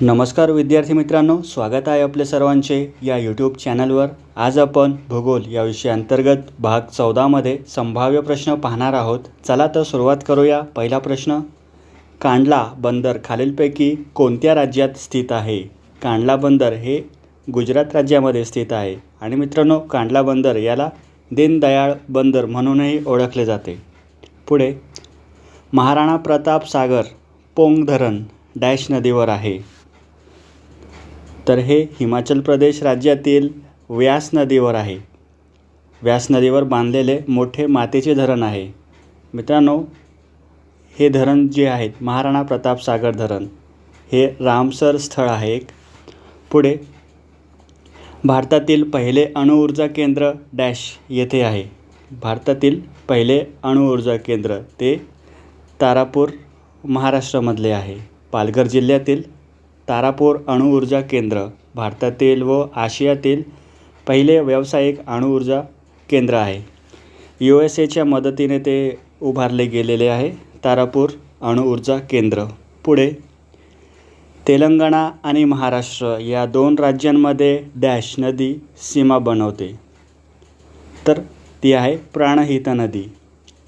नमस्कार विद्यार्थी मित्रांनो, स्वागत आहे आपले सर्वांचे या यूट्यूब चॅनलवर। आज आपण भूगोल या विषयाअंतर्गत भाग 14 मध्ये संभाव्य प्रश्न पाहणार आहोत। चला तर सुरुवात करूया। पहिला प्रश्न, कांडला बंदर खालीलपैकी कोणत्या राज्यात स्थित आहे? कांडला बंदर हे गुजरात राज्यामध्ये स्थित आहे आणि मित्रांनो, कांडला बंदर याला दीनदयाळ बंदर म्हणूनही ओळखले जाते। पुढे, महाराणा प्रताप सागर पोंग धरण डॅश नदीवर आहे? तर हे हिमाचल प्रदेश राज्यातील व्यास नदीवर आहे। व्यास नदीवर बांधलेले मोठे मातेचे धरण आहे। मित्रांनो, हे धरण जे आहेत महाराणा प्रताप सागर धरण हे रामसर स्थळ आहे एक। पुढे, भारतातील पहिले अणुऊर्जा केंद्र डॅश येथे आहे? भारतातील पहिले अणुऊर्जा केंद्र ते तारापूर महाराष्ट्रामधले आहे। पालघर जिल्ह्यातील तारापूर अणुऊर्जा केंद्र भारतातील व आशियातील पहिले व्यावसायिक अणुऊर्जा केंद्र आहे। USA मदतीने ते उभारले गेलेले आहे तारापूर अणुऊर्जा केंद्र। पुढे, तेलंगणा आणि महाराष्ट्र या दोन राज्यांमध्ये डॅश नदी सीमा बनवते? तर ती आहे प्राणहिता नदी।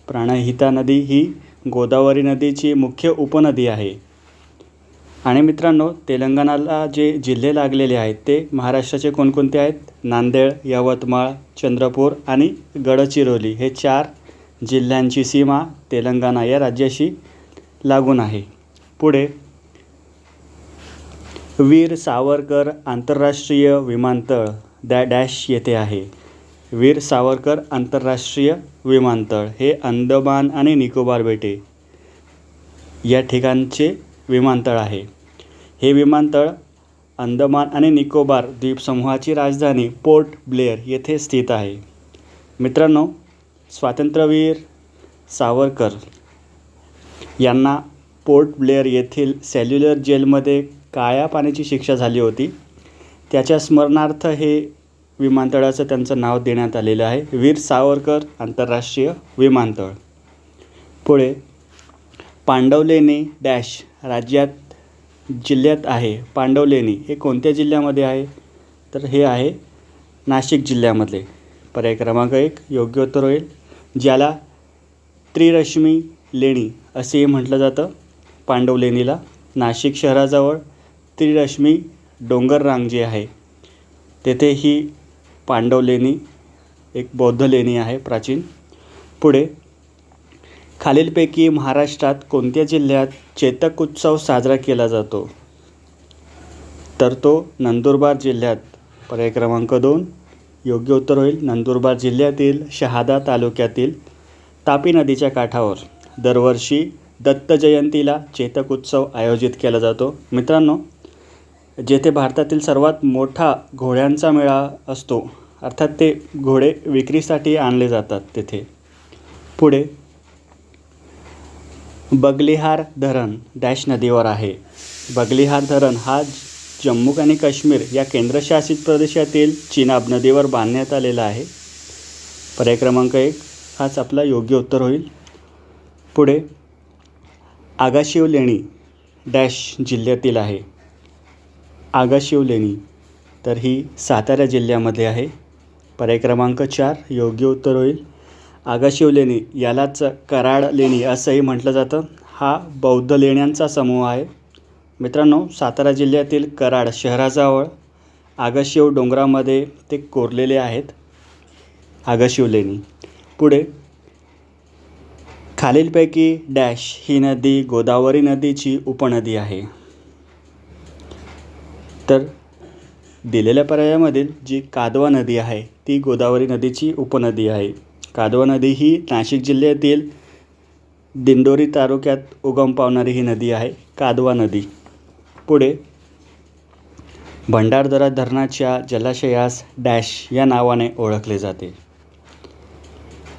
प्राणहिता नदी ही गोदावरी नदीची मुख्य उपनदी आहे। आणि मित्रांनो, तेलंगणाला जे जिल्हे लागलेले आहेत ते महाराष्ट्राचे कोणकोणते आहेत? नांदेड, यवतमाळ, चंद्रपूर आणि गडचिरोली हे 4 जिल्ह्यांची सीमा तेलंगणा या राज्याशी लागून आहे। पुढे, वीर सावरकर आंतरराष्ट्रीय विमानतळ डॅश येथे आहे? वीर सावरकर आंतरराष्ट्रीय विमानतळ हे अंदमान आणि निकोबार बेटे या ठिकाणचे विमानतळ आहे। हे विमानतळ अंदमान आणि निकोबार द्वीपसमूहाची राजधानी पोर्ट ब्लेअर येथे स्थित आहे। मित्रांनो, स्वातंत्र्यवीर सावरकर यांना पोर्ट ब्लेअर येथील सेल्युलर जेलमध्ये काळ्या पाण्याची शिक्षा झाली होती। त्याच्या स्मरणार्थ हे विमानतळाचं त्यांचं नाव देण्यात आलेलं आहे, वीर सावरकर आंतरराष्ट्रीय विमानतळ। पुढे, पांडवलेणी डॅश जिल्ह्यात आहे? पांडवलेणी हे कोणत्या जिल्ह्यामध्ये आहे? तर हे आहे नाशिक जिल्ह्यामधले। पर्याय क्रमांक 1 योग्य उत्तर होईल, ज्याला त्रिरश्मी लेणी असेही म्हटलं जातं। पांडवलेणीला नाशिक शहराजवळ त्रिरश्मी डोंगर रांग जी आहे तेथे ही पांडवलेणी एक बौद्ध लेणी आहे प्राचीन। पुढे, खालीलपैकी महाराष्ट्रात कोणत्या जिल्ह्यात चेतक उत्सव साजरा केला जातो? तर तो नंदुरबार जिल्ह्यात। पर्याय क्रमांक 2 योग्य उत्तर होईल, नंदुरबार जिल्ह्यातील शहादा तालुक्यातील तापी नदीच्या काठावर दरवर्षी दत्त जयंतीला चेतक उत्सव आयोजित केला जातो। मित्रांनो, जेथे भारतातील सर्वात मोठा घोड्यांचा मेळा असतो, अर्थात ते घोडे विक्रीसाठी आणले जातात तेथे। पुढे, बगलिहार धरण डॅश नदीवर आहे? बगलिहार धरण हा जम्मू आणि काश्मीर या केंद्रशासित प्रदेशातील चिनाब नदीवर बांधण्यात आलेला आहे। पर्याय क्रमांक 1 हाच आपला योग्य उत्तर होईल। पुढे, आगाशिवलेणी डॅश जिल्ह्यातील आहे? आगाशिवलेणी तर ही सातारा जिल्ह्यामध्ये आहे। पर्याय क्रमांक 4 योग्य उत्तर होईल। आगाशिवलेणी यालाच कराड लेणी असंही म्हटलं जातं। हा बौद्ध लेण्यांचा समूह आहे। मित्रांनो, सातारा जिल्ह्यातील कराड शहराजवळ आगाशिव डोंगरामध्ये ते कोरलेले आहेत आगाशिवलेणी। पुढे, खालीलपैकी डॅश ही नदी गोदावरी नदीची उपनदी आहे? तर दिलेल्या पर्यायामधील जी कादवा नदी आहे ती गोदावरी नदीची उपनदी आहे। कादवा नदी ही नाशिक जिल्ह्यातील दिंडोरी तालुक्यात उगम पावणारी ही नदी आहे, कादवा नदी। पुढे, भंडारदरा धरणाच्या जलाशयास डॅश या नावाने ओळखले जाते?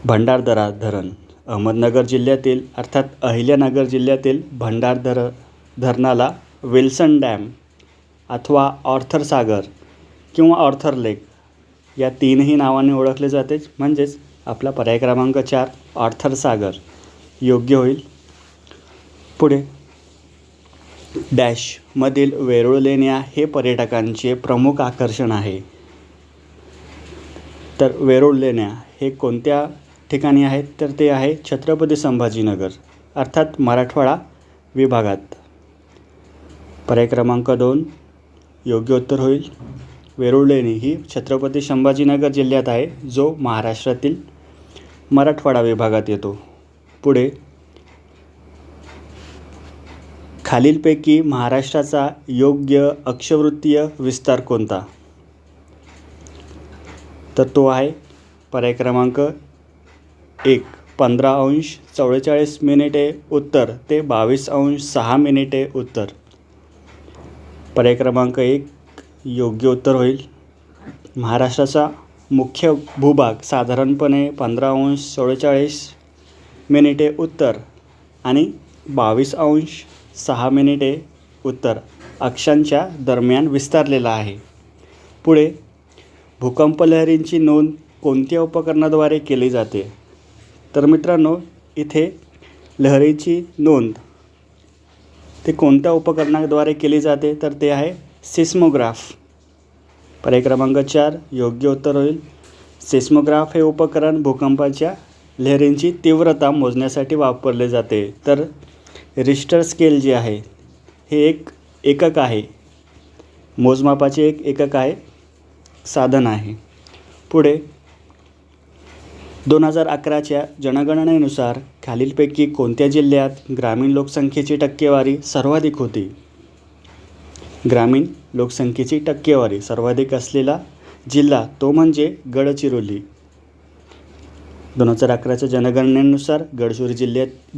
भंडारदरा धरण अहमदनगर जिल्ह्यातील अर्थात अहिल्यानगर जिल्ह्यातील भंडारदरा धरणाला विल्सन डॅम अथवा ऑर्थर सागर किंवा ऑर्थर लेक या 3ही नावाने ओळखले जाते। म्हणजेच आपला पर्याय क्रमांक 4 ऑर्थर सागर योग्य होईल। पुढे, डॅशमधील वेरूळ लेण्या हे पर्यटकांचे प्रमुख आकर्षण आहे. तर वेरूळ लेण्या हे कोणत्या ठिकाणी आहेत, तर ते आहे छत्रपती संभाजीनगर अर्थात मराठवाडा विभागात. पर्याय क्रमांक 2 योग्य उत्तर होईल. वेरूळ लेणी ही छत्रपती संभाजीनगर जिल्ह्यात आहे, जो महाराष्ट्रातील मराठवाडा विभागात येतो. पुढे, खालीलपैकी महाराष्ट्राचा योग्य अक्षवृत्तीय विस्तार कोणता? तर तो आहे पर्याय क्रमांक 1 15°44' उत्तर ते 22°6' उत्तर. पर्याय क्रमांक 1 योग्य उत्तर होईल. महाराष्ट्राचा मुख्य भूभाग साधारणपणे 15°44' उत्तर आणि 22°6' उत्तर अक्षांच्या दरम्यान विस्तारलेला आहे. पुढे, भूकंप लहरींची नोंद कोणत्या उपकरणाद्वारे केली जाते? तर मित्रांनो, इथे लहरीची नोंद ते कोणत्या उपकरणाद्वारे केली जाते? तर ते आहे सिस्मोग्राफ. पर्याय क्रमांक 4 योग्य उत्तर होईल. सिस्मोग्राफ हे उपकरण भूकंपाच्या लहरींची तीव्रता मोजण्यासाठी वापरले जाते. तर रिश्टर स्केल जे आहे हे एक एकक आहे, मोजमापाचे एक एकक आहे, साधन आहे. पुढे, 2011च्या जनगणनेनुसार खालीलपैकी कोणत्या जिल्ह्यात ग्रामीण लोकसंख्येची टक्केवारी सर्वाधिक होती? ग्रामीण लोकसंख्येची टक्केवारी सर्वाधिक असलेला जिल्हा तो म्हणजे गडचिरोली. 2011च्या जनगणनेनुसार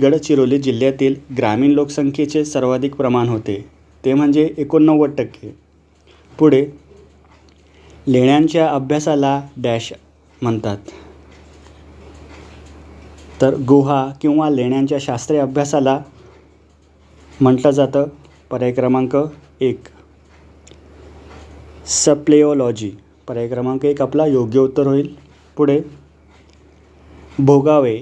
गडचिरोली जिल्ह्यातील ग्रामीण लोकसंख्येचे सर्वाधिक प्रमाण होते, ते म्हणजे 89%. पुढे, लेण्यांच्या अभ्यासाला डॅश म्हणतात? तर गुहा किंवा लेण्यांच्या शास्त्रीय अभ्यासाला म्हटलं जातं. पर्याय क्रमांक 1 स्प्लेओलॉजी. पर्याय क्रमांक 1 आपला योग्य उत्तर होईल. पुढे, भोगावे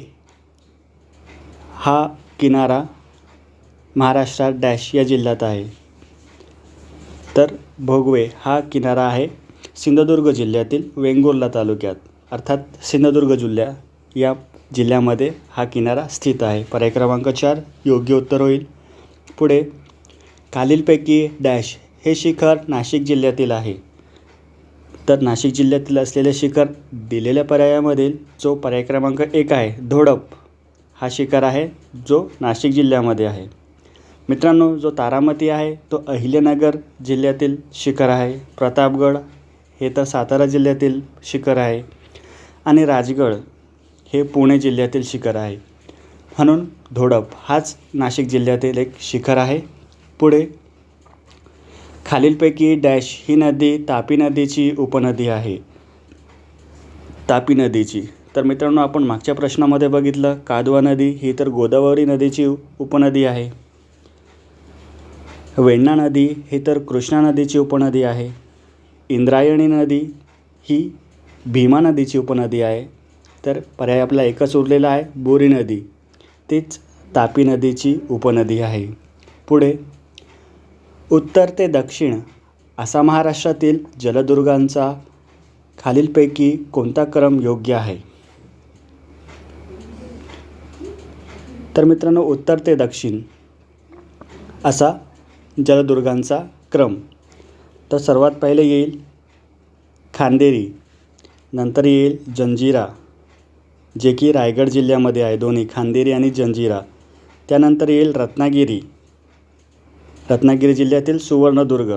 हा किनारा महाराष्ट्रात डॅश या जिल्ह्यात आहे? तर भोगवे हा किनारा आहे सिंधुदुर्ग जिल्ह्यातील वेंगुर्ला तालुक्यात अर्थात सिंधुदुर्ग या जिल्ह्यामध्ये हा किनारा स्थित आहे. पर्याय क्रमांक 4 योग्य उत्तर होईल. पुढे, खालीलपैकी डॅश हे शिखर नाशिक जिल्ह्यातील आहे? तर नाशिक जिल्ह्यातील असलेले शिखर दिलेल्या पर्यायामधील जो पर्याय क्रमांक 1 आहे धोडप हा शिखर आहे, जो नाशिक जिल्ह्यामध्ये आहे. मित्रांनो, जो तारामती आहे तो अहिल्यानगर जिल्ह्यातील शिखर आहे. प्रतापगड हे तर सातारा जिल्ह्यातील शिखर आहे आणि राजगड हे पुणे जिल्ह्यातील शिखर आहे. म्हणून धोडप हाच नाशिक जिल्ह्यातील एक शिखर आहे. पुढे, खालीलपैकी डॅश ही नदी तापी नदीची उपनदी आहे? तापी नदीची. तर मित्रांनो, आपण मागच्या प्रश्नामध्ये बघितलं कादवा नदी ही तर गोदावरी नदीची उपनदी आहे. वेण्णा नदी ही तर कृष्णा नदीची उपनदी आहे. इंद्रायणी नदी ही भीमा नदीची उपनदी आहे. तर पर्याय आपला एकच उरलेला आहे, बोरी नदी, तीच तापी नदीची उपनदी आहे. पुढे, उत्तर ते दक्षिण असा महाराष्ट्रातील जलदुर्गांचा खालीलपैकी कोणता क्रम योग्य आहे? तर मित्रांनो, उत्तर ते दक्षिण असा जलदुर्गांचा क्रम. तर सर्वात पहिले येईल खांदेरी, नंतर येईल जंजिरा जे की रायगड जिल्ह्यामध्ये आहे, दोन्ही खांदेरी आणि जंजिरा. त्यानंतर येईल रत्नागिरी जिल्ह्यातील सुवर्णदुर्ग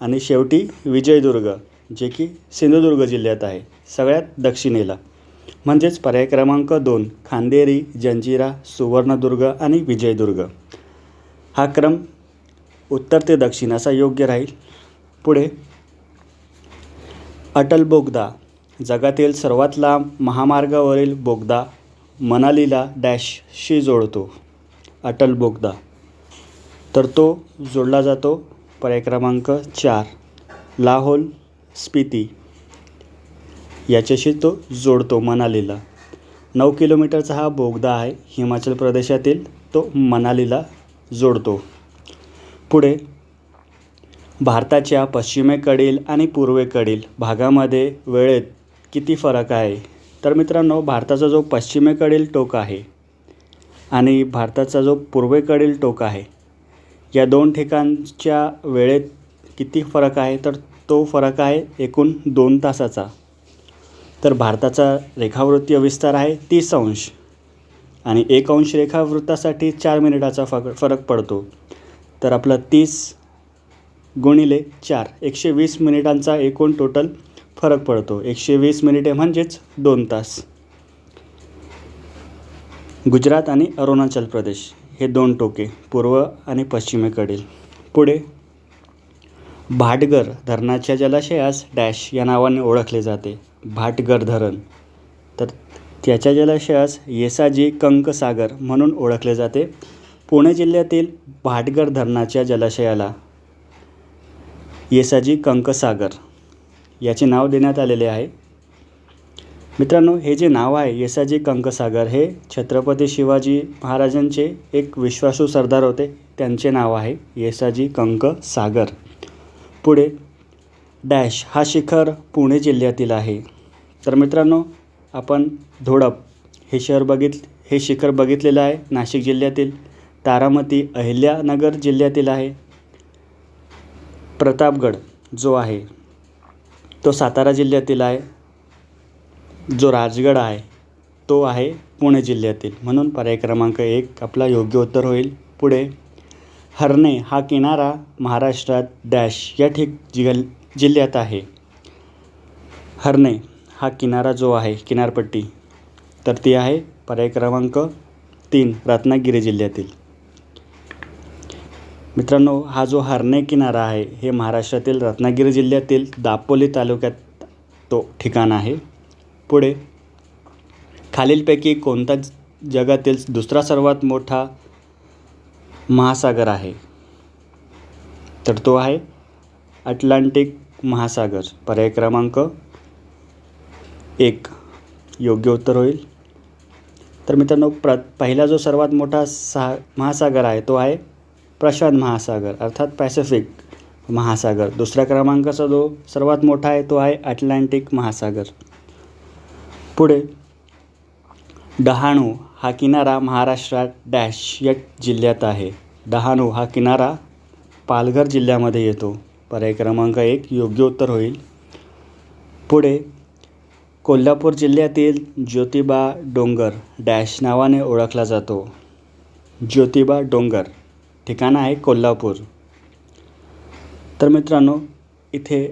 आणि शेवटी विजयदुर्ग जे की सिंधुदुर्ग जिल्ह्यात आहे, सगळ्यात दक्षिणेला. म्हणजेच पर्याय क्रमांक 2 खांदेरी, जंजिरा, सुवर्णदुर्ग आणि विजयदुर्ग हा क्रम उत्तर ते दक्षिण असा योग्य राहील. पुढे, अटल बोगदा जगातील सर्वात लांब महामार्गावरील बोगदा मनालीला डॅशशी जोडतो? अटल बोगदा. तर तो जोडला जातो पर्याय क्रमांक 4 लाहौल स्पिती याच्याशी तो जोडतो मनालीला. 9 किलोमीटरचा हा बोगदा आहे, हिमाचल प्रदेशातील तो मनालीला जोडतो. पुढे भारताच्या पश्चिमेकडील आणि पूर्वेकडील भागामध्ये वेळेत किती फरक आहे? तर मित्रांनो, भारताचा जो पश्चिमेकडील टोक आहे आणि भारताचा जो पूर्वेकडील टोक आहे, या दोन ठिकाणच्या वेळेत किती फरक आहे? तर तो फरक आहे एकूण 2 तासाचा. तर भारताचा रेखावृत्तीय विस्तार आहे 30 अंश आणि 1 अंश रेखावृत्तासाठी 4 मिनिटाचा फरक पडतो. तर आपलं 30 गुणिले 4 120 मिनिटांचा एकूण टोटल फरक पडतो. 120 मिनिटे म्हणजेच 2 तास. गुजरात आणि अरुणाचल प्रदेश हे 2 टोके पूर्व आणि पश्चिमेकडील. पुढे भाटगर धरणाच्या जलाशयास डॅश या नावाने ओळखले जाते. भाटगर धरण, तर त्याच्या जलाशयास येसाजी कंकसागर म्हणून ओळखले जाते. पुणे जिल्ह्यातील भाटगर धरणाच्या जलाशयाला येसाजी कंकसागर याचे नाव देण्यात आलेले आहे. मित्रांनो, हे जे नाव आहे येसाजी कंकसागर, हे छत्रपती शिवाजी महाराजांचे एक विश्वासू सरदार होते, त्यांचे नाव आहे येसाजी कंकसागर. पुढे डॅश हा शिखर पुणे जिल्ह्यातील आहे. तर मित्रांनो, आपण धोडप हे शिखर बघितलेलं आहे, नाशिक जिल्ह्यातील. तारामती अहिल्यानगर जिल्ह्यातील आहे. प्रतापगड जो आहे तो सातारा जिल्ह्यातील आहे. जो राजगड आहे तो आहे पुणे जिल्ह्यातील, म्हणून पर्याय क्रमांक 1 आपला योग्य उत्तर होईल. पुढे हर्णे हा किनारा महाराष्ट्रात डॅश या जिल्ह्यात आहे. हर्णे हा किनारा जो आहे, किनारपट्टी, तर ती आहे पर्याय क्रमांक 3 रत्नागिरी जिल्ह्यातील. मित्रांनो, हा जो हर्णे किनारा आहे हे महाराष्ट्रातील रत्नागिरी जिल्ह्यातील दापोली तालुक्यात तो ठिकाण आहे. पुढे खालीलपैकी कोणता जगातील दुसरा सर्वात मोठा महासागर आहे? तर तो आहे अटलांटिक महासागर. पर्याय क्रमांक 1 योग्य उत्तर होईल. तर मित्रांनो, पहिला जो सर्वात मोठा महासागर आहे तो आहे प्रशांत महासागर, अर्थात पॅसिफिक महासागर. दुसऱ्या क्रमांकाचा जो सर्वात मोठा आहे तो आहे अटलांटिक महासागर. पुढे डहाणू हा किनारा महाराष्ट्रात डॅश या जिल्ह्यात आहे. डहाणू हा किनारा पालघर जिल्ह्यामध्ये येतो. पर्याय क्रमांक 1 योग्य उत्तर होईल. पुढे कोल्हापूर जिल्ह्यातील ज्योतिबा डोंगर डॅश नावाने ओळखला जातो. ज्योतिबा डोंगर ठिकाण आहे कोल्हापूर. तर मित्रांनो, इथे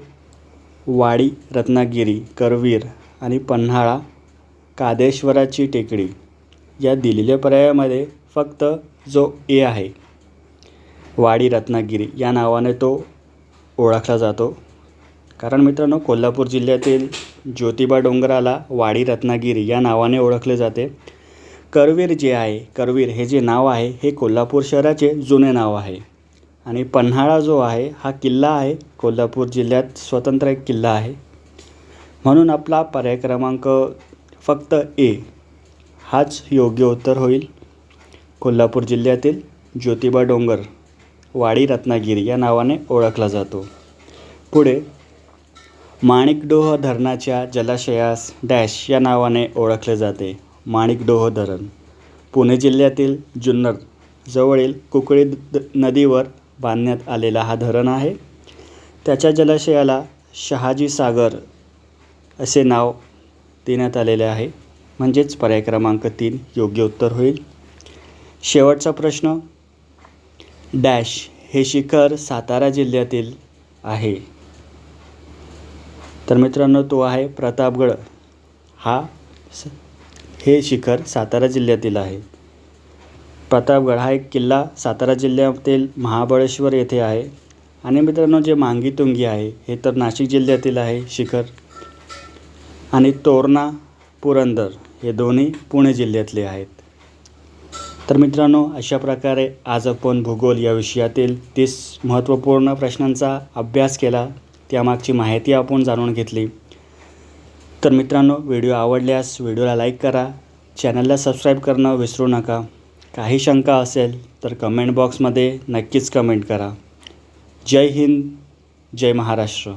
वाडी, रत्नागिरी, करवीर आणि पन्हाळा कादेश्वराची टेकडी या दिलेल्या पर्यायामध्ये फक्त जो ए आहे, वाडी रत्नागिरी या नावाने तो ओळखला जातो. कारण मित्रांनो, कोल्हापूर जिल्ह्यातील ज्योतिबा डोंगराला वाडी रत्नागिरी या नावाने ओळखले जाते. करवीर जे आहे, करवीर हे जे नाव आहे हे कोल्हापूर शहराचे जुने नाव आहे. आणि पन्हाळा जो आहे हा किल्ला आहे, कोल्हापूर जिल्ह्यात स्वतंत्र एक किल्ला आहे. म्हणून आपला पर्याय क्रमांक फक्त ए हाच योग्य उत्तर होईल. कोल्हापूर जिल्ह्यातील ज्योतिबा डोंगर वाडी रत्नागिरी या नावाने ओळखला जातो. पुढे माणिकडोह धरणाच्या जलाशयास डॅश या नावाने ओळखले जाते. माणिकडोह धरण पुणे जिल्ह्यातील जुन्नर जवळील कुकळी नदीवर बांधण्यात आलेला हा धरण आहे. त्याच्या जलाशयाला शहाजी सागर असे नाव देण्यात आलेले आहे, म्हणजेच पर्याय क्रमांक 3 योग्य उत्तर होईल. शेवटचा प्रश्न, डॅश हे शिखर सातारा जिल्ह्यातील आहे. तर मित्रांनो, तो आहे प्रतापगड. हे शिखर सातारा जिल्ह्यातील आहे. प्रतापगड हा एक किल्ला सातारा जिल्ह्यातील महाबळेश्वर येथे आहे. आणि मित्रांनो, जे मांगीतुंगी आहे हे तर नाशिक जिल्ह्यातील आहे शिखर. आणि तोरणा, पुरंदर हे दोन्ही पुणे जिल्ह्यातले आहेत. तर मित्रांनो, अशा प्रकारे आज आपण भूगोल या विषयातील 30 महत्त्वपूर्ण प्रश्नांचा अभ्यास केला, त्यामागची माहिती आपण जाणून घेतली. तर मित्रांनो, व्हिडिओ आवडल्यास व्हिडिओला लाईक करा, चॅनलला सबस्क्राईब करणं विसरू नका. काही शंका असेल तर कमेंट बॉक्समध्ये नक्कीच कमेंट करा. जय हिंद, जय महाराष्ट्र.